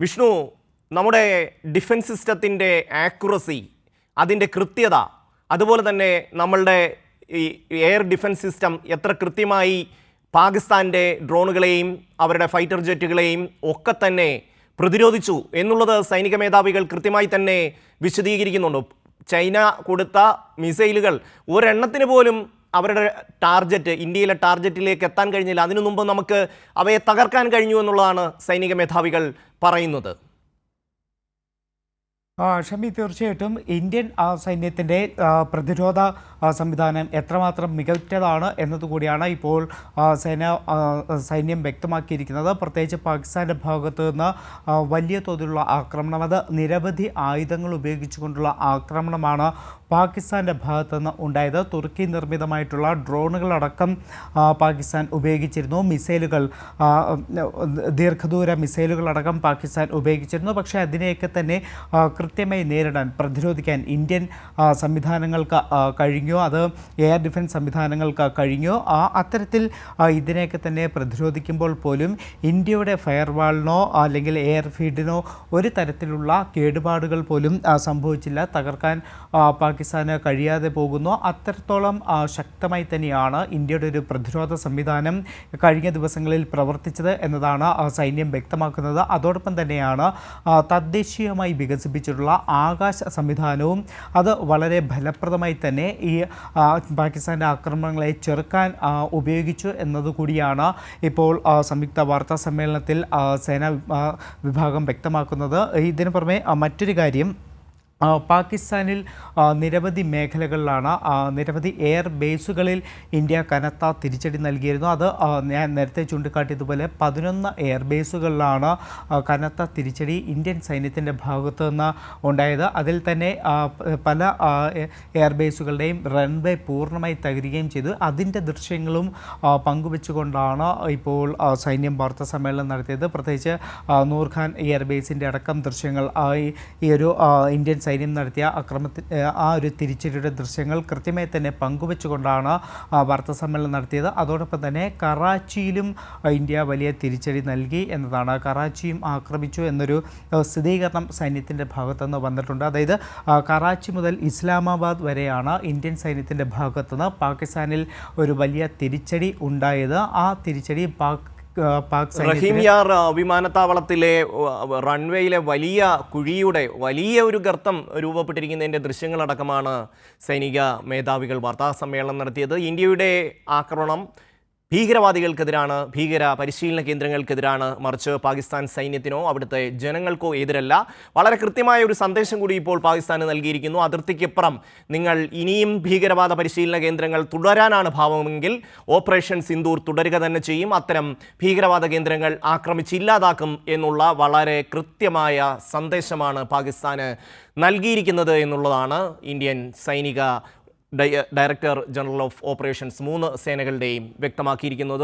വിഷ്ണു, നമ്മുടെ ഡിഫൻസ് സിസ്റ്റത്തിൻ്റെ ആക്യുറസി, അതിൻ്റെ കൃത്യത, അതുപോലെ തന്നെ നമ്മളുടെ ഈ എയർ ഡിഫൻസ് സിസ്റ്റം എത്ര കൃത്യമായി പാകിസ്ഥാൻ്റെ ഡ്രോണുകളെയും അവരുടെ ഫൈറ്റർ ജെറ്റുകളെയും ഒക്കെ തന്നെ പ്രതിരോധിച്ചു എന്നുള്ളത് സൈനിക മേധാവികൾ കൃത്യമായി തന്നെ വിശദീകരിക്കുന്നുണ്ട്. ചൈന കൊടുത്ത മിസൈലുകൾ ഒരെണ്ണത്തിന് പോലും അവരുടെ ടാർഗറ്റ്, ഇന്ത്യയിലെ ടാർഗറ്റിലേക്ക് എത്താൻ കഴിഞ്ഞില്ല. അതിനു മുമ്പ് നമുക്ക് അവയെ തകർക്കാൻ കഴിഞ്ഞു എന്നുള്ളതാണ് സൈനിക മേധാവികൾ പറയുന്നത്. ഷമി, തീർച്ചയായിട്ടും ഇന്ത്യൻ സൈന്യത്തിൻ്റെ പ്രതിരോധ സംവിധാനം എത്രമാത്രം മികച്ചതാണ് എന്നതുകൂടിയാണ് ഇപ്പോൾ സൈന്യം വ്യക്തമാക്കിയിരിക്കുന്നത്. പ്രത്യേകിച്ച് പാകിസ്ഥാൻ്റെ ഭാഗത്തു നിന്ന് വലിയ തോതിലുള്ള ആക്രമണം, അത് നിരവധി ആയുധങ്ങൾ ഉപയോഗിച്ചുകൊണ്ടുള്ള ആക്രമണമാണ് പാകിസ്ഥാൻ്റെ ഭാഗത്തു നിന്ന് ഉണ്ടായത്. തുർക്കി നിർമ്മിതമായിട്ടുള്ള ഡ്രോണുകളടക്കം പാകിസ്ഥാൻ ഉപയോഗിച്ചിരുന്നു. മിസൈലുകൾ, ദീർഘദൂര മിസൈലുകളടക്കം പാകിസ്ഥാൻ ഉപയോഗിച്ചിരുന്നു. പക്ഷേ അതിനെയൊക്കെ തന്നെ കൃത്യമായി നേരിടാൻ, പ്രതിരോധിക്കാൻ ഇന്ത്യൻ സംവിധാനങ്ങൾക്ക് കഴിഞ്ഞു. അത് എയർ ഡിഫൻസ് സംവിധാനങ്ങൾക്ക് കഴിഞ്ഞു. അത്തരത്തിൽ ഇതിനെയൊക്കെ തന്നെ പ്രതിരോധിക്കുമ്പോൾ പോലും ഇന്ത്യയുടെ ഫയർവാളിനോ അല്ലെങ്കിൽ എയർ ഫീൽഡിനോ ഒരു തരത്തിലുള്ള കേടുപാടുകൾ പോലും സംഭവിച്ചില്ല. തകർക്കാൻ പാകിസ്ഥാന് കഴിയാതെ പോകുന്നു. അത്രത്തോളം ശക്തമായി തന്നെയാണ് ഇന്ത്യയുടെ ഒരു പ്രതിരോധ സംവിധാനം കഴിഞ്ഞ ദിവസങ്ങളിൽ പ്രവർത്തിച്ചത് എന്നതാണ് സൈന്യം വ്യക്തമാക്കുന്നത്. അതോടൊപ്പം തന്നെയാണ് തദ്ദേശീയമായി വികസിപ്പിച്ചിട്ടുള്ള ആകാശ സംവിധാനവും അത് വളരെ ഫലപ്രദമായി തന്നെ ഈ പാകിസ്ഥാൻ്റെ ആക്രമണങ്ങളെ ചെറുക്കാൻ ഉപയോഗിച്ചു എന്നതുകൂടിയാണ് ഇപ്പോൾ സംയുക്ത വാർത്താ സമ്മേളനത്തിൽ സേനാ വിഭാഗം വ്യക്തമാക്കുന്നത്. ഇതിനു പുറമെ മറ്റൊരു കാര്യം, പാകിസ്ഥാനിൽ നിരവധി മേഖലകളിലാണ്, നിരവധി എയർ ബേസുകളിൽ ഇന്ത്യ കനത്ത തിരിച്ചടി നൽകിയിരുന്നു. അത് ഞാൻ നേരത്തെ ചൂണ്ടിക്കാട്ടിയതുപോലെ 11 എയർ ബേസുകളിലാണ് കനത്ത തിരിച്ചടി ഇന്ത്യൻ സൈന്യത്തിൻ്റെ ഭാഗത്തു നിന്ന് ഉണ്ടായത്. അതിൽ തന്നെ പല എയർ ബേസുകളുടെയും റൺവേ പൂർണ്ണമായി തകരുകയും ചെയ്തു. അതിൻ്റെ ദൃശ്യങ്ങളും പങ്കുവെച്ചുകൊണ്ടാണ് ഇപ്പോൾ സൈന്യം വാർത്താ സമ്മേളനം നടത്തിയത്. പ്രത്യേകിച്ച് നൂർഖാൻ എയർ ബേസിൻ്റെ അടക്കം ദൃശ്യങ്ങൾ, ഈ ഒരു ഇന്ത്യൻ സൈന്യം നടത്തിയ ആ ഒരു തിരിച്ചടിയുടെ ദൃശ്യങ്ങൾ കൃത്യമായി തന്നെ പങ്കുവെച്ചുകൊണ്ടാണ് വാർത്താ സമ്മേളനം നടത്തിയത്. അതോടൊപ്പം തന്നെ കറാച്ചിയിലും ഇന്ത്യ വലിയ തിരിച്ചടി നൽകി എന്നതാണ്. കറാച്ചിയും ആക്രമിച്ചു എന്നൊരു സ്ഥിരീകരണം സൈന്യത്തിൻ്റെ ഭാഗത്തുനിന്ന് വന്നിട്ടുണ്ട്. അതായത് കറാച്ചി മുതൽ ഇസ്ലാമാബാദ് വരെയാണ് ഇന്ത്യൻ സൈന്യത്തിൻ്റെ ഭാഗത്തുനിന്ന് പാകിസ്ഥാനിൽ ഒരു വലിയ തിരിച്ചടി ഉണ്ടായത്. ആ തിരിച്ചടി റഹീം യാർ വിമാനത്താവളത്തിലെ റൺവേയിലെ വലിയ കുഴിയുടെ വലിയ ഒരു ഗർത്തം രൂപപ്പെട്ടിരിക്കുന്നതിൻ്റെ ദൃശ്യങ്ങളടക്കമാണ് സൈനിക മേധാവികൾ വാർത്താ സമ്മേളനം നടത്തിയത്. ഇന്ത്യയുടെ ആക്രമണം ഭീകരവാദികൾക്കെതിരാണ്, ഭീകര പരിശീലന കേന്ദ്രങ്ങൾക്കെതിരാണ്, മറിച്ച് പാകിസ്ഥാൻ സൈന്യത്തിനോ അവിടുത്തെ ജനങ്ങൾക്കോ എതിരല്ല. വളരെ കൃത്യമായ ഒരു സന്ദേശം കൂടി ഇപ്പോൾ പാകിസ്ഥാന് നൽകിയിരിക്കുന്നു. അതിർത്തിക്കപ്പുറം നിങ്ങൾ ഇനിയും ഭീകരവാദ പരിശീലന കേന്ദ്രങ്ങൾ തുടരാനാണ് ഭാവമെങ്കിൽ ഓപ്പറേഷൻ സിന്ദൂർ തുടരുക തന്നെ ചെയ്യും. അത്തരം ഭീകരവാദ കേന്ദ്രങ്ങൾ ആക്രമിച്ചില്ലാതാക്കും എന്നുള്ള വളരെ കൃത്യമായ സന്ദേശമാണ് പാകിസ്ഥാന് നൽകിയിരിക്കുന്നത് എന്നുള്ളതാണ് ഇന്ത്യൻ സൈനിക ഡയറക്ടർ ജനറൽ ഓഫ് ഓപ്പറേഷൻസ് 3 സേനകളുടെയും വ്യക്തമാക്കിയിരിക്കുന്നത്.